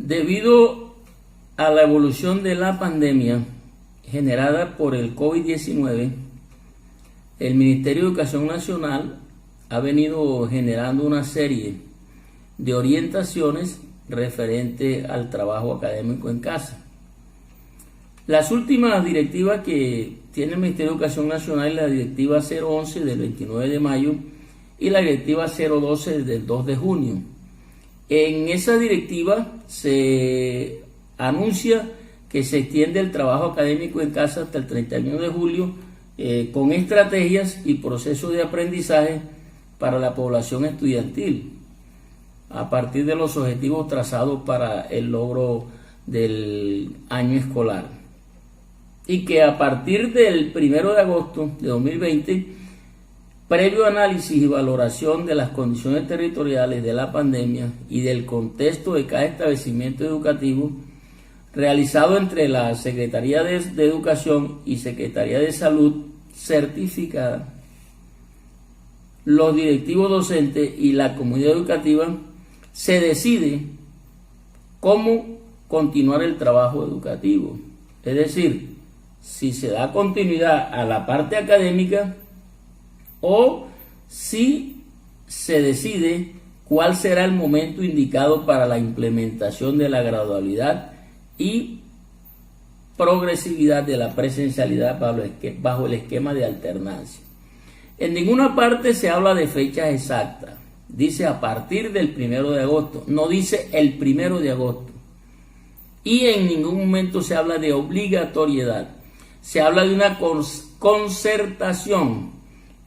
Debido a la evolución de la pandemia generada por el COVID-19, el Ministerio de Educación Nacional ha venido generando una serie de orientaciones referente al trabajo académico en casa. Las últimas directivas que tiene el Ministerio de Educación Nacional es la Directiva 011 del 29 de mayo y la Directiva 012 del 2 de junio. En esa directiva se anuncia que se extiende el trabajo académico en casa hasta el 31 de julio con estrategias y procesos de aprendizaje para la población estudiantil a partir de los objetivos trazados para el logro del año escolar. Y que a partir del 1 de agosto de 2020, previo análisis y valoración de las condiciones territoriales de la pandemia y del contexto de cada establecimiento educativo, realizado entre la Secretaría de Educación y Secretaría de Salud certificada, los directivos docentes y la comunidad educativa, se decide cómo continuar el trabajo educativo. Es decir, si se da continuidad a la parte académica o si se decide cuál será el momento indicado para la implementación de la gradualidad y progresividad de la presencialidad bajo el esquema de alternancia. En ninguna parte se habla de fechas exactas. Dice a partir del 1 de agosto, no dice el 1 de agosto. Y en ningún momento se habla de obligatoriedad. Se habla de una concertación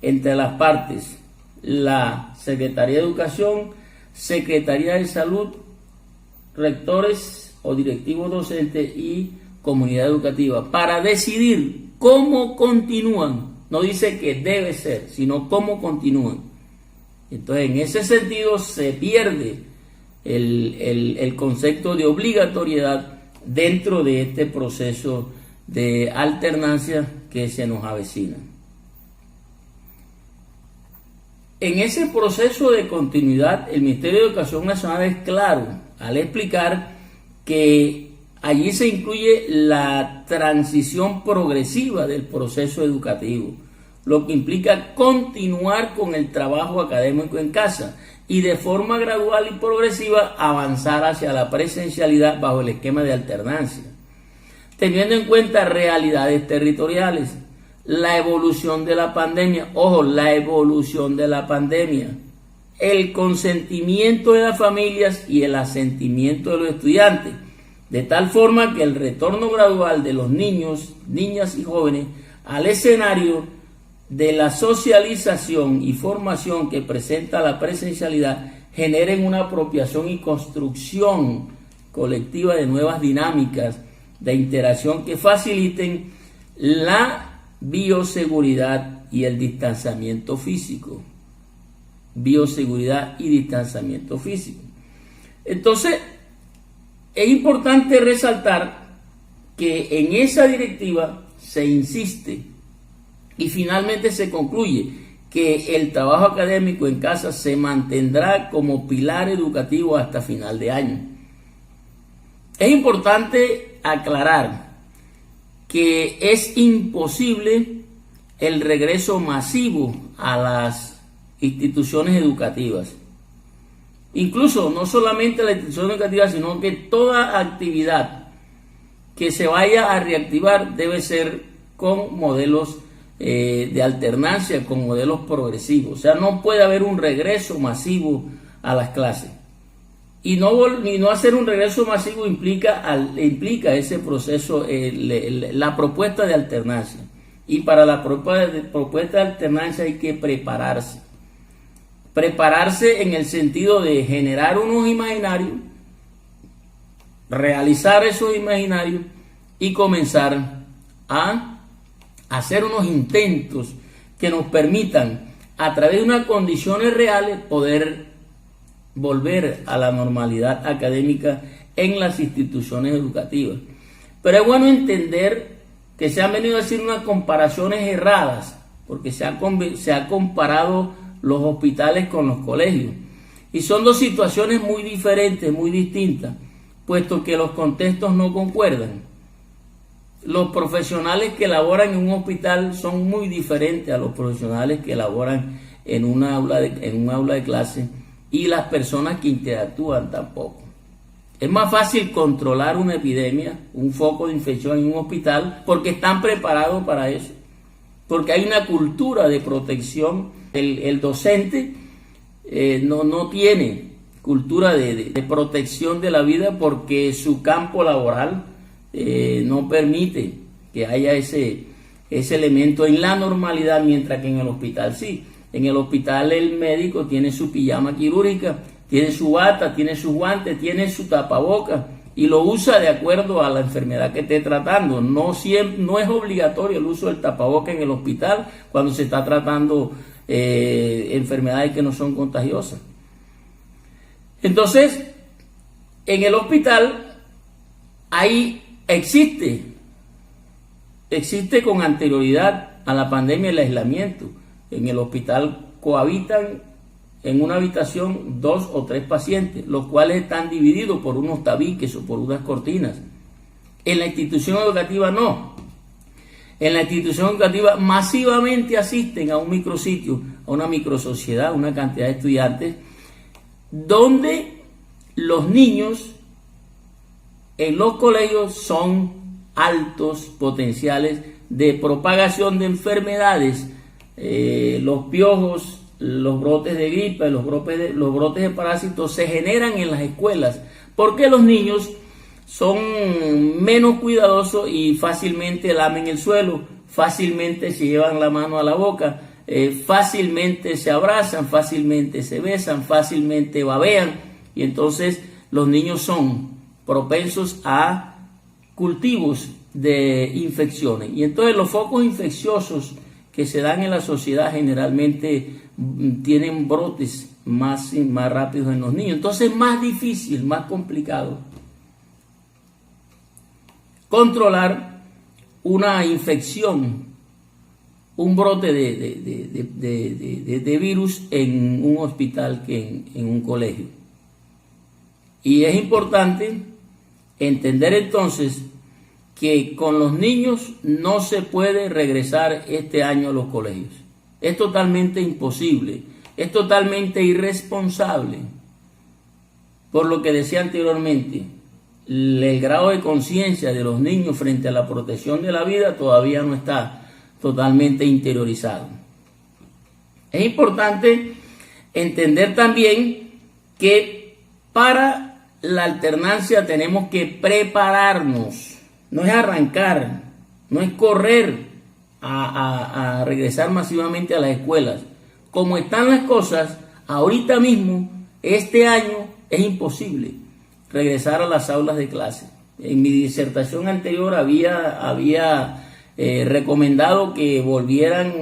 entre las partes, la Secretaría de Educación, Secretaría de Salud, rectores o directivos docentes y comunidad educativa, para decidir cómo continúan. No dice que debe ser, sino cómo continúan. Entonces, en ese sentido, se pierde el concepto de obligatoriedad dentro de este proceso de alternancia que se nos avecina. En ese proceso de continuidad, el Ministerio de Educación Nacional es claro al explicar que allí se incluye la transición progresiva del proceso educativo, lo que implica continuar con el trabajo académico en casa y de forma gradual y progresiva avanzar hacia la presencialidad bajo el esquema de alternancia, teniendo en cuenta realidades territoriales, la evolución de la pandemia, la evolución de la pandemia, el consentimiento de las familias y el asentimiento de los estudiantes, de tal forma que el retorno gradual de los niños, niñas y jóvenes al escenario de la socialización y formación que presenta la presencialidad generen una apropiación y construcción colectiva de nuevas dinámicas de interacción que faciliten la bioseguridad y el distanciamiento físico. Bioseguridad y distanciamiento físico. Entonces, es importante resaltar que en esa directiva se insiste y finalmente se concluye que el trabajo académico en casa se mantendrá como pilar educativo hasta final de año. Es importante aclarar que es imposible el regreso masivo a las instituciones educativas. Incluso no solamente la institución educativa, sino que toda actividad que se vaya a reactivar debe ser con modelos de alternancia, con modelos progresivos. O sea, no puede haber un regreso masivo a las clases. Y no hacer un regreso masivo implica ese proceso, la propuesta de alternancia. Y para la propuesta de alternancia hay que prepararse. Prepararse en el sentido de generar unos imaginarios, realizar esos imaginarios y comenzar a hacer unos intentos que nos permitan, a través de unas condiciones reales, poder volver a la normalidad académica en las instituciones educativas. Pero es bueno entender que se han venido a hacer unas comparaciones erradas, porque se ha comparado los hospitales con los colegios. Y son dos situaciones muy diferentes, muy distintas. puesto que los contextos no concuerdan. Los profesionales que laboran en un hospital son muy diferentes a los profesionales que laboran en un aula de clase, y las personas que interactúan tampoco. Es más fácil controlar una epidemia, un foco de infección en un hospital, porque están preparados para eso, porque hay una cultura de protección. El docente no tiene cultura de protección de la vida, porque su campo laboral no permite que haya ese elemento en la normalidad, mientras que en el hospital sí. En el hospital el médico tiene su pijama quirúrgica, tiene su bata, tiene sus guantes, tiene su tapaboca, y lo usa de acuerdo a la enfermedad que esté tratando. No es obligatorio el uso del tapaboca en el hospital cuando se está tratando enfermedades que no son contagiosas. Entonces, en el hospital existe con anterioridad a la pandemia el aislamiento. En el hospital cohabitan en una habitación 2 o 3 pacientes, los cuales están divididos por unos tabiques o por unas cortinas. En la institución educativa no. En la institución educativa masivamente asisten a un micrositio, a una microsociedad, una cantidad de estudiantes, donde los niños en los colegios son altos potenciales de propagación de enfermedades. Los piojos, los brotes de gripe, los brotes de parásitos se generan en las escuelas, porque los niños son menos cuidadosos y fácilmente lamen el suelo, fácilmente se llevan la mano a la boca, fácilmente se abrazan, fácilmente se besan, fácilmente babean, y entonces los niños son propensos a cultivos de infecciones. Y entonces los focos infecciosos que se dan en la sociedad generalmente tienen brotes más rápidos en los niños. Entonces es más difícil, más complicado controlar una infección, un brote de virus en un hospital que en un colegio. Y es importante entender entonces que con los niños no se puede regresar este año a los colegios. Es totalmente imposible, es totalmente irresponsable. Por lo que decía anteriormente, el grado de conciencia de los niños frente a la protección de la vida todavía no está totalmente interiorizado. Es importante entender también que para la alternancia tenemos que prepararnos. No es arrancar, no es correr a regresar masivamente a las escuelas. Como están las cosas, ahorita mismo, este año, es imposible regresar a las aulas de clase. En mi disertación anterior había recomendado que volvieran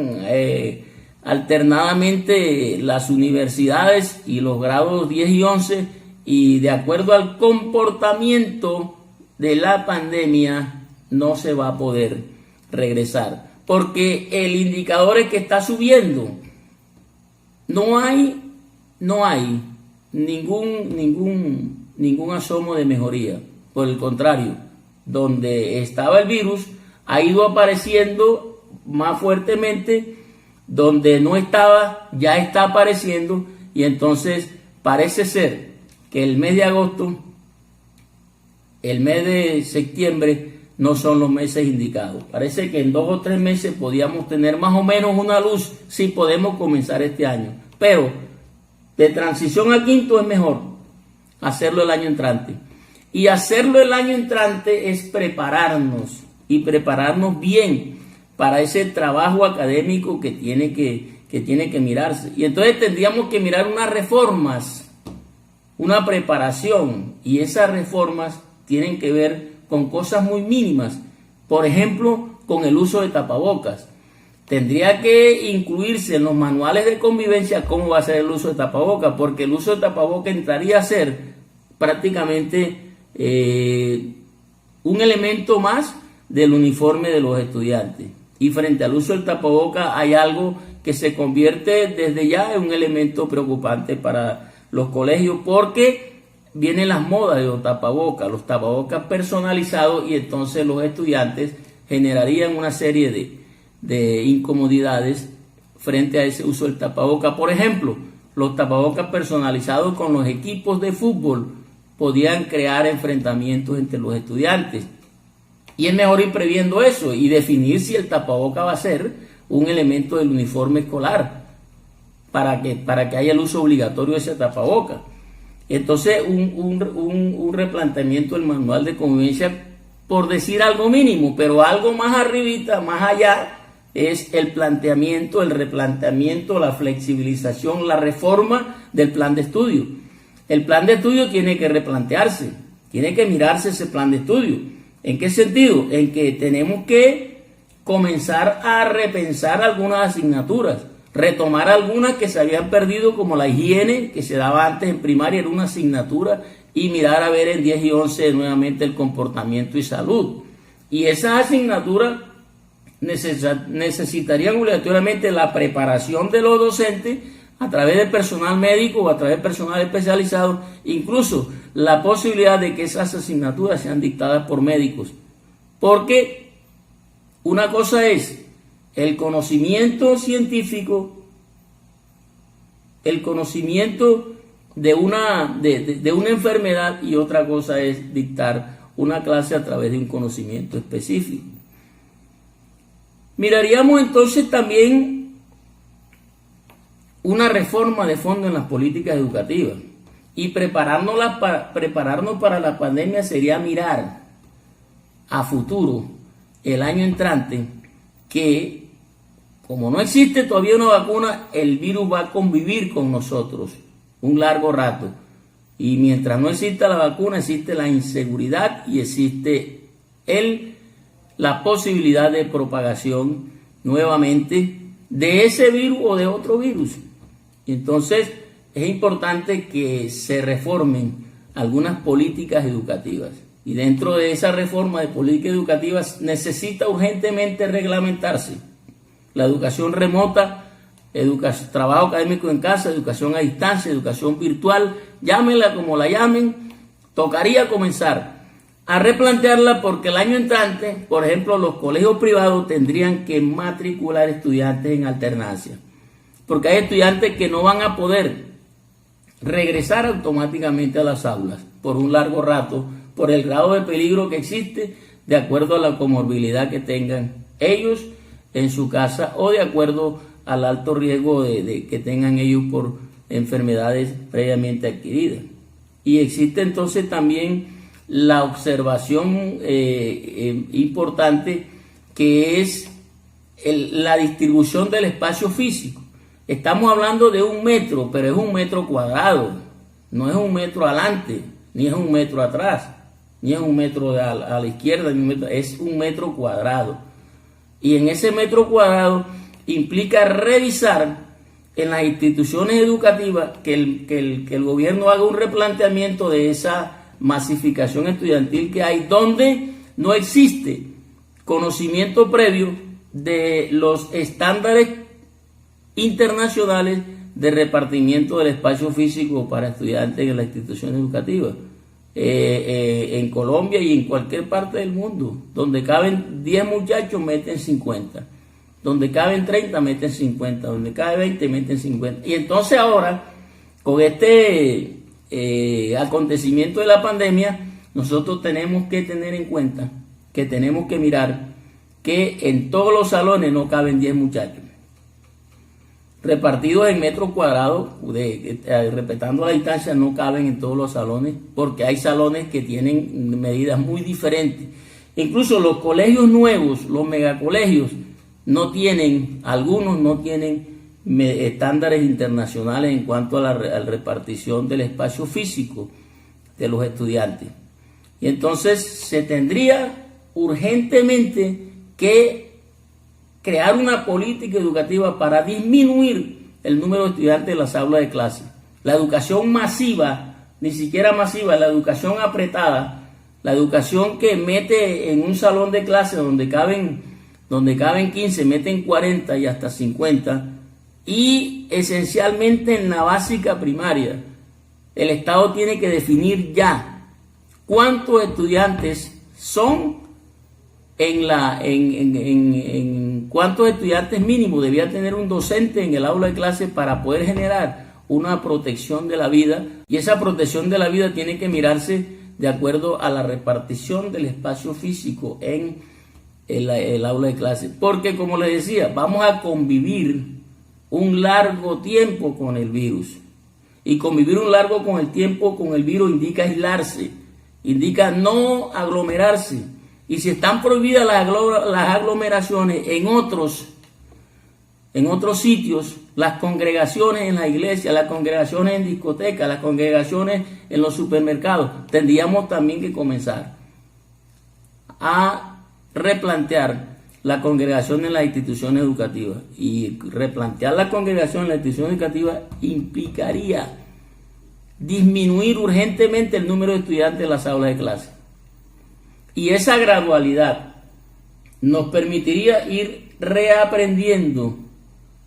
alternadamente las universidades y los grados 10 y 11, y de acuerdo al comportamiento de la pandemia no se va a poder regresar, porque el indicador es que está subiendo. No hay ningún asomo de mejoría. Por el contrario, donde estaba el virus ha ido apareciendo más fuertemente, donde no estaba ya está apareciendo, y entonces parece ser que el mes de agosto, el mes de septiembre no son los meses indicados. Parece que en 2 o 3 meses podíamos tener más o menos una luz si podemos comenzar este año. Pero de transición a quinto es mejor hacerlo el año entrante. Y hacerlo el año entrante es prepararnos, y prepararnos bien para ese trabajo académico que tiene que mirarse. Y entonces tendríamos que mirar unas reformas, una preparación, y esas reformas tienen que ver con cosas muy mínimas. Por ejemplo, con el uso de tapabocas. Tendría que incluirse en los manuales de convivencia cómo va a ser el uso de tapabocas, porque el uso de tapabocas entraría a ser prácticamente un elemento más del uniforme de los estudiantes. Y frente al uso del tapabocas hay algo que se convierte desde ya en un elemento preocupante para los colegios, porque vienen las modas de los tapabocas personalizados, y entonces los estudiantes generarían una serie de incomodidades frente a ese uso del tapaboca. Por ejemplo, los tapabocas personalizados con los equipos de fútbol podían crear enfrentamientos entre los estudiantes. Y es mejor ir previendo eso y definir si el tapaboca va a ser un elemento del uniforme escolar para que haya el uso obligatorio de ese tapaboca. Entonces, un replanteamiento del manual de convivencia, por decir algo mínimo, pero algo más arribita, más allá, es el planteamiento, el replanteamiento, la flexibilización, la reforma del plan de estudio. El plan de estudio tiene que replantearse, tiene que mirarse ese plan de estudio. ¿En qué sentido? En que tenemos que comenzar a repensar algunas asignaturas, retomar algunas que se habían perdido, como la higiene, que se daba antes en primaria, era una asignatura, y mirar a ver en 10 y 11 nuevamente el comportamiento y salud. Y esas asignaturas necesitarían obligatoriamente la preparación de los docentes a través del personal médico o a través del personal especializado, incluso la posibilidad de que esas asignaturas sean dictadas por médicos. Porque una cosa es el conocimiento científico, el conocimiento de una enfermedad, y otra cosa es dictar una clase a través de un conocimiento específico. Miraríamos entonces también una reforma de fondo en las políticas educativas, y prepararnos para la pandemia sería mirar a futuro, el año entrante, que como no existe todavía una vacuna, el virus va a convivir con nosotros un largo rato, y mientras no exista la vacuna existe la inseguridad y existe la posibilidad de propagación nuevamente de ese virus o de otro virus. Entonces es importante que se reformen algunas políticas educativas, y dentro de esa reforma de políticas educativas necesita urgentemente reglamentarse la educación remota, trabajo académico en casa, educación a distancia, educación virtual, llámenla como la llamen. Tocaría comenzar a replantearla, porque el año entrante, por ejemplo, los colegios privados tendrían que matricular estudiantes en alternancia, porque hay estudiantes que no van a poder regresar automáticamente a las aulas por un largo rato, por el grado de peligro que existe, de acuerdo a la comorbilidad que tengan ellos en su casa, o de acuerdo al alto riesgo de que tengan ellos por enfermedades previamente adquiridas. Y existe entonces también la observación importante, que es la distribución del espacio físico. Estamos hablando de 1 metro, pero es 1 metro cuadrado, no es 1 metro adelante, ni es 1 metro atrás, ni es 1 metro a la izquierda, es 1 metro cuadrado. Y en ese metro cuadrado implica revisar en las instituciones educativas que el gobierno haga un replanteamiento de esa masificación estudiantil que hay, donde no existe conocimiento previo de los estándares internacionales de repartimiento del espacio físico para estudiantes en la institución educativa. En Colombia y en cualquier parte del mundo, donde caben 10 muchachos, meten 50. Donde caben 30, meten 50. Donde cabe 20, meten 50. Y entonces ahora, con este acontecimiento de la pandemia, nosotros tenemos que tener en cuenta que tenemos que mirar que en todos los salones no caben 10 muchachos. Repartidos en metros cuadrados, respetando la distancia, no caben en todos los salones, porque hay salones que tienen medidas muy diferentes. Incluso los colegios nuevos, los megacolegios, algunos no tienen estándares internacionales en cuanto a la repartición del espacio físico de los estudiantes. Y entonces se tendría urgentemente que crear una política educativa para disminuir el número de estudiantes en las aulas de clase. La educación masiva, ni siquiera masiva, la educación apretada, la educación que mete en un salón de clase donde caben 15, meten 40 y hasta 50, y esencialmente en la básica primaria, el Estado tiene que definir ya cuántos estudiantes son cuántos estudiantes mínimos debía tener un docente en el aula de clase para poder generar una protección de la vida, y esa protección de la vida tiene que mirarse de acuerdo a la repartición del espacio físico en el aula de clase, porque como les decía, vamos a convivir un largo tiempo con el virus, y convivir un largo con el tiempo con el virus indica aislarse, indica no aglomerarse. Y si están prohibidas las aglomeraciones en otros sitios, las congregaciones en la iglesia, las congregaciones en discotecas, las congregaciones en los supermercados, tendríamos también que comenzar a replantear la congregación en las instituciones educativas. Y replantear la congregación en las instituciones educativas implicaría disminuir urgentemente el número de estudiantes en las aulas de clase. Y esa gradualidad nos permitiría ir reaprendiendo,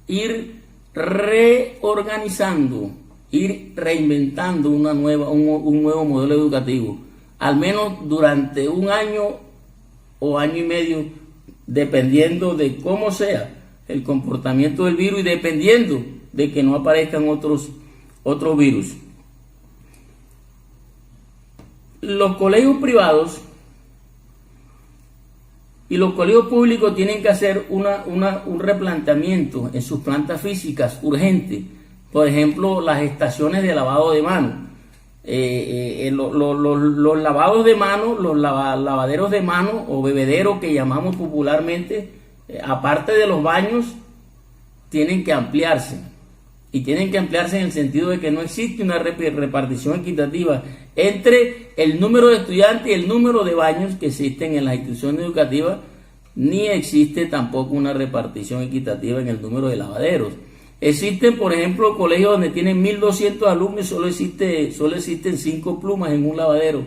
ir reorganizando, ir reinventando un nuevo modelo educativo, al menos durante un año o año y medio, dependiendo de cómo sea el comportamiento del virus y dependiendo de que no aparezcan otros virus. Los colegios privados y los colegios públicos tienen que hacer un replanteamiento en sus plantas físicas urgente. Por ejemplo, las estaciones de lavado de manos. Los lavados de manos, los lavaderos de manos o bebederos que llamamos popularmente, aparte de los baños, tienen que ampliarse. Y tienen que ampliarse en el sentido de que no existe una repartición equitativa entre el número de estudiantes y el número de baños que existen en las instituciones educativas, ni existe tampoco una repartición equitativa en el número de lavaderos. Existen, por ejemplo, colegios donde tienen 1.200 alumnos y solo existen 5 plumas en un lavadero.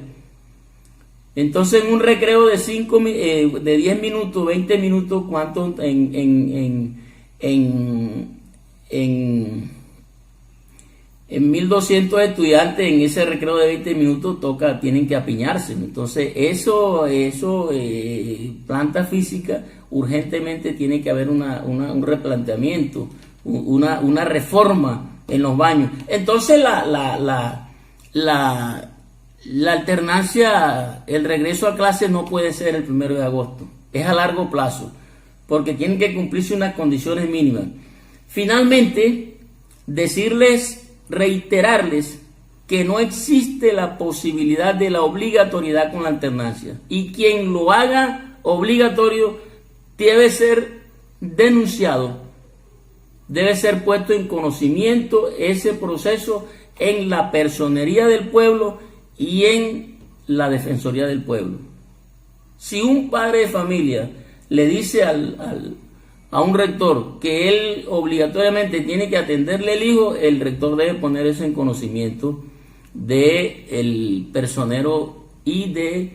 Entonces, en un recreo de 10 minutos, 20 minutos, ¿cuánto en 1.200 estudiantes en ese recreo de 20 minutos tienen que apiñarse? Entonces planta física, urgentemente tiene que haber un replanteamiento, una reforma en los baños. Entonces la alternancia, el regreso a clase no puede ser el 1 de agosto, es a largo plazo, porque tienen que cumplirse unas condiciones mínimas. Finalmente, reiterarles que no existe la posibilidad de la obligatoriedad con la alternancia, y quien lo haga obligatorio debe ser denunciado, debe ser puesto en conocimiento ese proceso en la Personería del Pueblo y en la Defensoría del Pueblo. Si un padre de familia le dice a un rector que él obligatoriamente tiene que atenderle el hijo, el rector debe poner eso en conocimiento del personero y de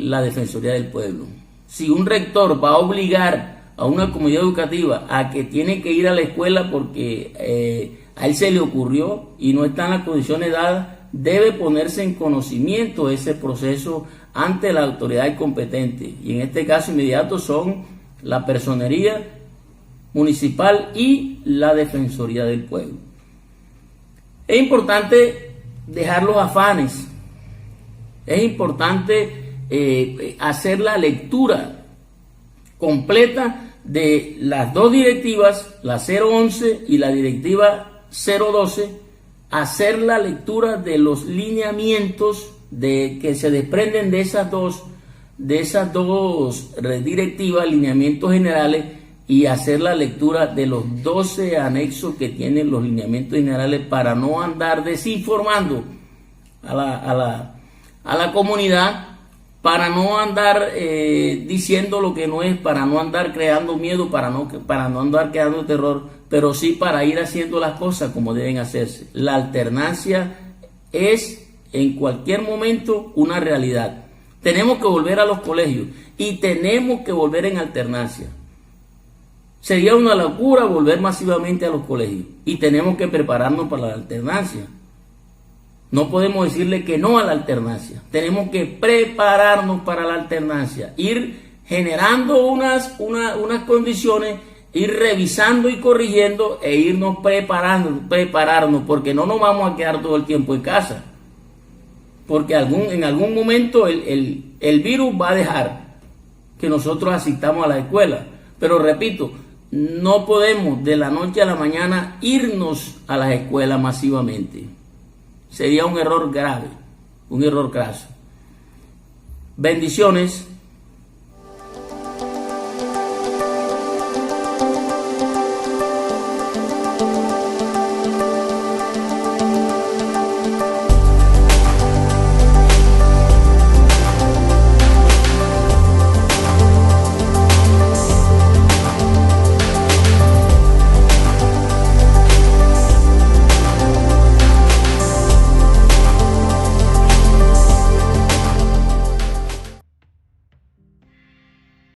la Defensoría del Pueblo. Si un rector va a obligar a una comunidad educativa a que tiene que ir a la escuela porque a él se le ocurrió y no está en las condiciones dadas, debe ponerse en conocimiento ese proceso ante la autoridad competente, y en este caso inmediato son la Personería Municipal y la Defensoría del Pueblo. Es importante dejar los afanes, es importante hacer la lectura completa de las dos directivas, la 011 y la directiva 012, hacer la lectura de los lineamientos que se desprenden de esas dos directivas, lineamientos generales, y hacer la lectura de los 12 anexos que tienen los lineamientos generales para no andar desinformando a la comunidad, para no andar diciendo lo que no es, para no andar creando miedo, para no andar creando terror, pero sí para ir haciendo las cosas como deben hacerse. La alternancia es en cualquier momento una realidad. Tenemos que volver a los colegios y tenemos que volver en alternancia. Sería una locura volver masivamente a los colegios, y tenemos que prepararnos para la alternancia. No podemos decirle que no a la alternancia. Tenemos que prepararnos para la alternancia, ir generando unas condiciones, ir revisando y corrigiendo e irnos prepararnos, porque no nos vamos a quedar todo el tiempo en casa. Porque en algún momento el virus va a dejar que nosotros asistamos a la escuela. Pero repito, no podemos de la noche a la mañana irnos a las escuelas masivamente. Sería un error grave, un error craso. Bendiciones.